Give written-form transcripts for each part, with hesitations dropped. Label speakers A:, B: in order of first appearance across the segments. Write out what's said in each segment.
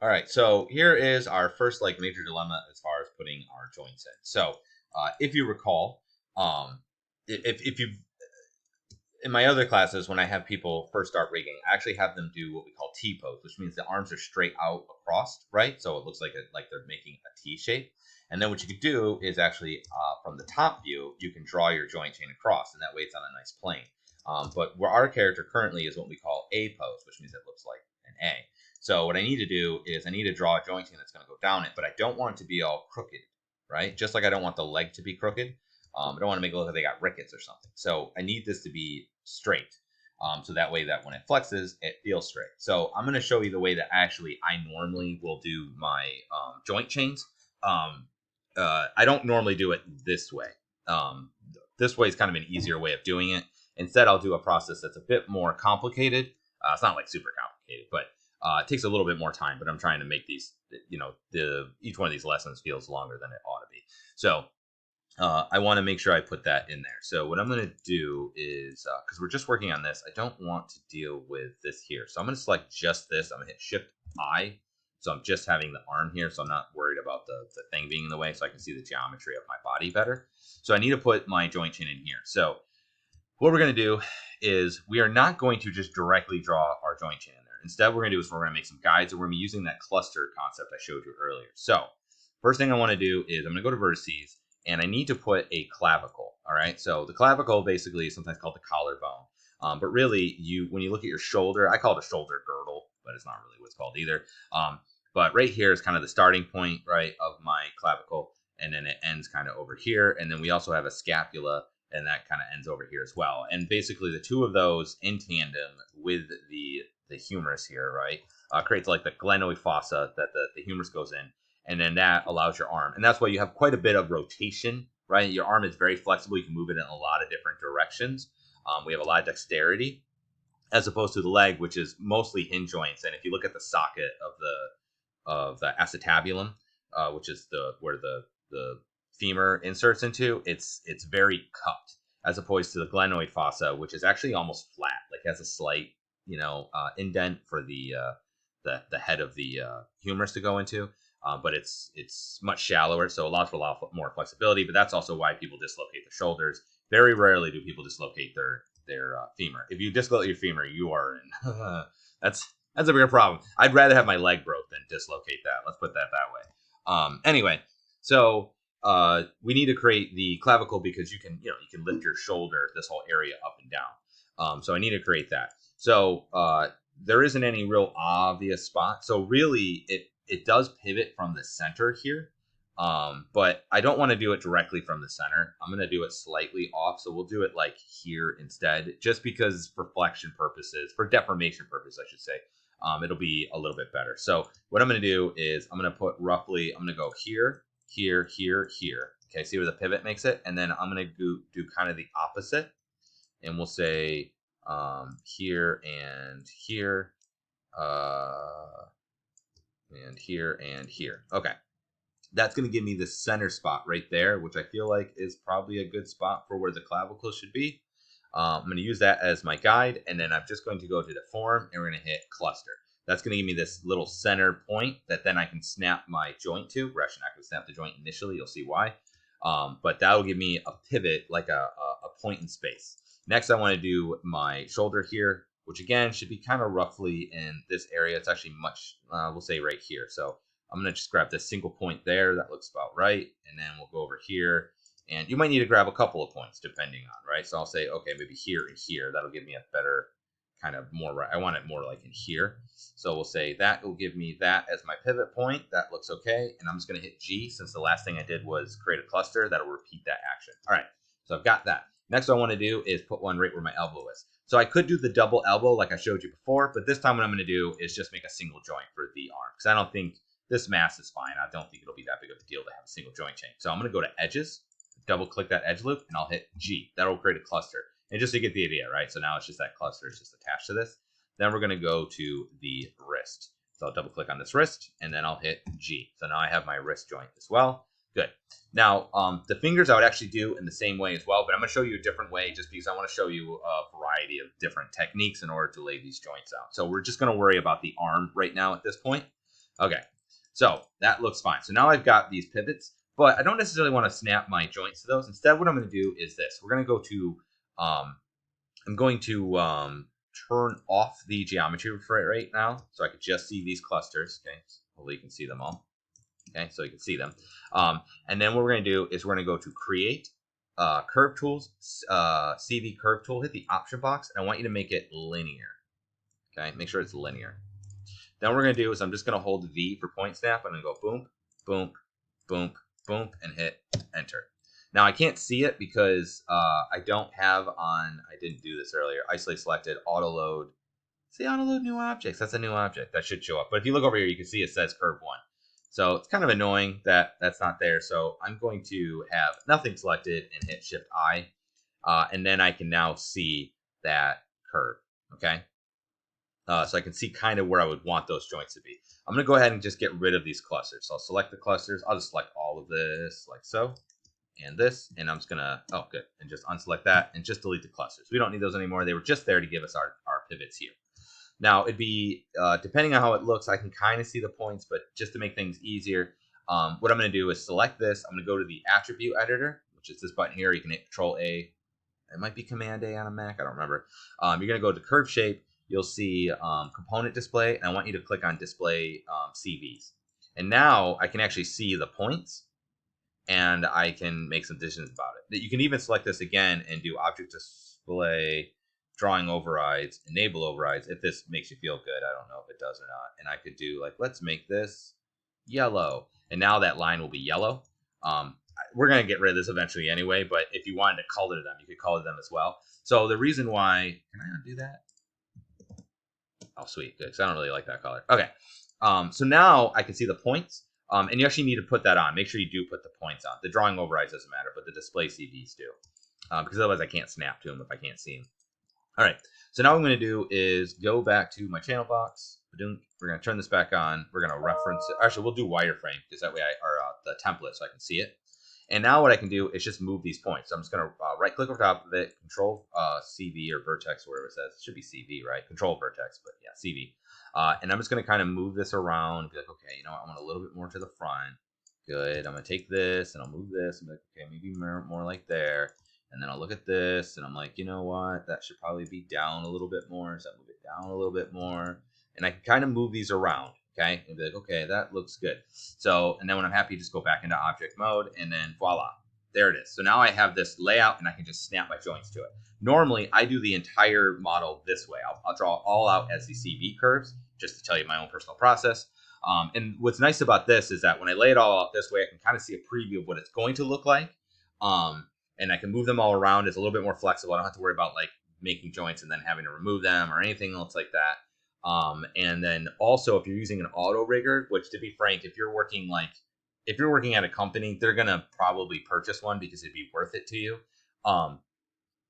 A: All right, so here is our first like major dilemma as far as putting our joints in. So if you recall, if you in my other classes, when I have people first start rigging, I actually have them do what we call T pose, which means the arms are straight out across, right? So it looks like like they're making a T shape. And then what you could do is actually from the top view, you can draw your joint chain across, and that way it's on a nice plane. But where our character currently is what we call A pose, which means it looks like an A. So what I need to do is I need to draw a joint chain that's going to go down it, but I don't want it to be all crooked, right? Just like I don't want the leg to be crooked. I don't want to make it look like they got rickets or something. So I need this to be straight. So that way that when it flexes, it feels straight. So I'm going to show you the way that actually I normally will do my joint chains. I don't normally do it this way. This way is kind of an easier way of doing it. Instead, I'll do a process that's a bit more complicated. It's not like super complicated, but it takes a little bit more time. But I'm trying to make these, each one of these lessons feels longer than it ought to be. So I want to make sure I put that in there. So what I'm going to do is, because we're just working on this, I don't want to deal with this here. So I'm going to select just this. I'm going to hit Shift I. So I'm just having the arm here. So I'm not worried about the thing being in the way, so I can see the geometry of my body better. So I need to put my joint chain in here. So what we're going to do is we are not going to just directly draw our joint chain in there. Instead, what we're going to do is we're going to make some guides, and we're going to be using that cluster concept I showed you earlier. So first thing I want to do is I'm going to go to vertices, and I need to put a clavicle. All right. So the clavicle basically is sometimes called the collarbone. But really, when you look at your shoulder, I call it a shoulder girdle, but it's not really what it's called either. But right here is kind of the starting point, right, of my clavicle. And then it ends kind of over here. And then we also have a scapula, and that kind of ends over here as well. And basically the two of those in tandem with the humerus here, right, creates like the glenoid fossa that the humerus goes in. And then that allows your arm. And that's why you have quite a bit of rotation, right? Your arm is very flexible. You can move it in a lot of different directions. We have a lot of dexterity as opposed to the leg, which is mostly hinge joints. And if you look at the socket of the acetabulum, which is where the femur inserts into, it's very cupped, as opposed to the glenoid fossa, which is actually almost flat, like has a slight indent for the head of the humerus to go into. But it's much shallower, so allows for a lot more flexibility. But that's also why people dislocate their shoulders. Very rarely do people dislocate their femur. If you dislocate your femur, you are in. That's a bigger problem. I'd rather have my leg broke than dislocate that. Let's put that way. Anyway, so we need to create the clavicle because you can lift your shoulder, this whole area up and down. So I need to create that. So there isn't any real obvious spot. So really, it does pivot from the center here, but I don't want to do it directly from the center. I'm going to do it slightly off, so we'll do it like here instead, just because for flexion purposes, for deformation purposes, I should say, it'll be a little bit better. So what I'm going to do is I'm going to put roughly, I'm going to go here, here, here, here. Okay, see where the pivot makes it? And then I'm going to do kind of the opposite, and we'll say here and here, and here and here. Okay, that's going to give me the center spot right there, which I feel like is probably a good spot for where the clavicle should be. I'm going to use that as my guide, and then I'm just going to go to the form, and we're going to hit cluster. That's going to give me this little center point that then I can snap my joint to. We're actually not going to snap the joint initially. You'll see why. But that will give me a pivot, like a point in space. Next, I want to do my shoulder here, which again should be kind of roughly in this area. It's actually much, we'll say right here. So I'm going to just grab this single point there. That looks about right. And then we'll go over here. And you might need to grab a couple of points depending on, right? So I'll say, okay, maybe here and here. That'll give me a better kind of more, I want it more like in here. So we'll say that will give me that as my pivot point. That looks okay. And I'm just going to hit G, since the last thing I did was create a cluster. That'll repeat that action. All right, so I've got that. Next I want to do is put one right where my elbow is. So I could do the double elbow like I showed you before, but this time what I'm going to do is just make a single joint for the arm, because I don't think this mass is fine. I don't think it'll be that big of a deal to have a single joint chain. So I'm going to go to edges, double click that edge loop, and I'll hit G. That'll create a cluster. And just to get the idea, right? So now it's just that cluster is just attached to this. Then we're going to go to the wrist. So I'll double click on this wrist, and then I'll hit G. So now I have my wrist joint as well. Good. Now, the fingers I would actually do in the same way as well, but I'm going to show you a different way just because I want to show you a variety of different techniques in order to lay these joints out. So we're just going to worry about the arm right now at this point. Okay, so that looks fine. So now I've got these pivots, but I don't necessarily want to snap my joints to those. Instead, what I'm going to do is this. We're going to go to, I'm going to turn off the geometry right now, so I could just see these clusters. Okay, hopefully you can see them all. Okay, so you can see them. And then what we're going to do is we're going to go to Create, Curve Tools, CV Curve Tool, hit the Option box, and I want you to make it linear. Okay, make sure it's linear. Then what we're going to do is I'm just going to hold V for point snap. I'm going to go boom, boom, boom, boom, and hit Enter. Now I can't see it because I don't have on, I didn't do this earlier, isolate selected, auto load. See, auto load new objects. That's a new object. That should show up. But if you look over here, you can see it says curve 1. So it's kind of annoying that that's not there. So I'm going to have nothing selected and hit Shift I. And then I can now see that curve. Okay. So I can see kind of where I would want those joints to be. I'm going to go ahead and just get rid of these clusters. So I'll select the clusters. I'll just select all of this like so. And this. And I'm just going to, oh, good. And just unselect that and just delete the clusters. We don't need those anymore. They were just there to give us our pivots here. Now, it'd be, depending on how it looks, I can kind of see the points, but just to make things easier, what I'm going to do is select this. I'm going to go to the attribute editor, which is this button here. You can hit Control A. It might be Command A on a Mac. I don't remember. You're going to go to curve shape. You'll see component display, and I want you to click on display CVs. And now I can actually see the points, and I can make some decisions about it. You can even select this again and do object display, drawing overrides, enable overrides, if this makes you feel good. I don't know if it does or not. And I could do like, let's make this yellow. And now that line will be yellow. We're going to get rid of this eventually anyway, but if you wanted to color them, you could color them as well. So the reason why, can I undo that? Oh, sweet, good, because I don't really like that color. Okay, so now I can see the points, and you actually need to put that on. Make sure you do put the points on. The drawing overrides doesn't matter, but the display CVs do, because otherwise I can't snap to them if I can't see them. All right, so now what I'm going to do is go back to my channel box. We're going to turn this back on. We're going to reference it. Actually, we'll do wireframe because that way the template so I can see it. And now what I can do is just move these points. So I'm just going to right click over top of it, Control CV or Vertex, whatever it says. It should be CV, right? Control Vertex, but yeah, CV. And I'm just going to kind of move this around. Be like, okay, you know what? I want a little bit more to the front. Good. I'm going to take this and I'll move this and be like, okay, maybe more like there. And then I'll look at this and I'm like, you know what? That should probably be down a little bit more. So I move it down a little bit more. And I can kind of move these around, okay? And be like, okay, that looks good. So, and then when I'm happy, just go back into object mode and then voila, there it is. So now I have this layout and I can just snap my joints to it. Normally, I do the entire model this way. I'll draw all out as the CV curves, just to tell you my own personal process. And what's nice about this is that when I lay it all out this way, I can kind of see a preview of what it's going to look like. And I can move them all around. It's a little bit more flexible. I don't have to worry about like making joints and then having to remove them or anything else like that. And then also if you're using an auto rigger, which to be frank, if you're working at a company, they're going to probably purchase one because it'd be worth it to you.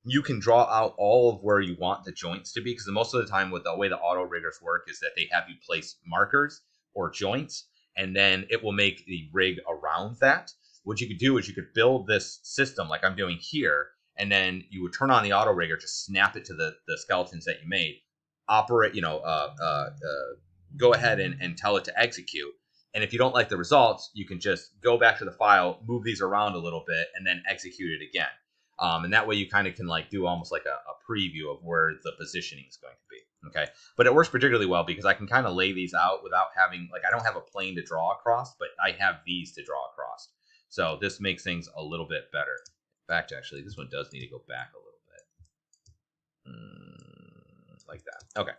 A: You can draw out all of where you want the joints to be, because most of the time with the way the auto riggers work is that they have you place markers or joints, and then it will make the rig around that. What you could do is you could build this system like I'm doing here, and then you would turn on the auto rigger, just snap it to the skeletons that you made, operate, go ahead and tell it to execute. And if you don't like the results, you can just go back to the file, move these around a little bit, and then execute it again. And that way you kind of can like do almost like a preview of where the positioning is going to be. Okay. But it works particularly well because I can kind of lay these out without having, like, I don't have a plane to draw across, but I have these to draw across. So this makes things a little bit better. In fact, actually, this one does need to go back a little bit. Like that. Okay.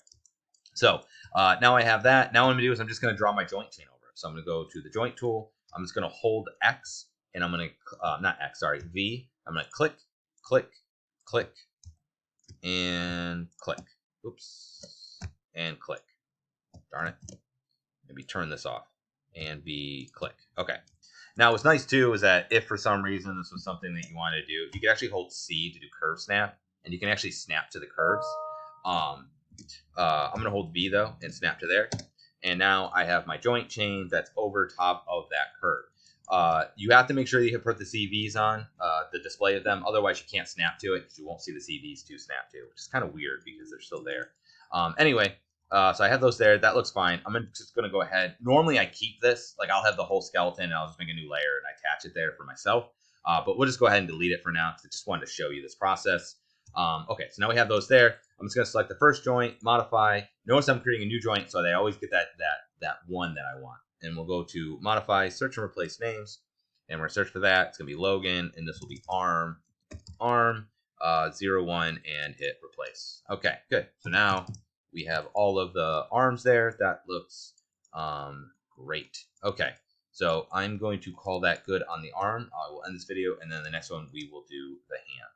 A: So now I have that. Now what I'm going to do is I'm just going to draw my joint chain over. So I'm going to go to the joint tool. I'm just going to hold X, and I'm going to, V. I'm going to click, click, click, and click. Oops. And click. Darn it. Maybe turn this off. And V, click. Okay. Now what's nice too is that if for some reason this was something that you wanted to do, you can actually hold C to do curve snap, and you can actually snap to the curves. I'm going to hold V though and snap to there. And now I have my joint chain that's over top of that curve. You have to make sure that you put the CVs on, the display of them. Otherwise, you can't snap to it because you won't see the CVs to snap to, which is kind of weird because they're still there. Anyway, So I have those there. That looks fine. I'm just going to go ahead. Normally I keep this. Like I'll have the whole skeleton and I'll just make a new layer and I attach it there for myself. But we'll just go ahead and delete it for now because I just wanted to show you this process. Okay, so now we have those there. I'm just going to select the first joint, modify. Notice I'm creating a new joint, so they always get that one that I want. And we'll go to modify, search and replace names. And we're going to search for that. It's going to be Logan, and this will be arm 01, and hit replace. Okay, good. So now we have all of the arms there. That looks great. Okay, so I'm going to call that good on the arm. I will end this video, and then the next one we will do the hand.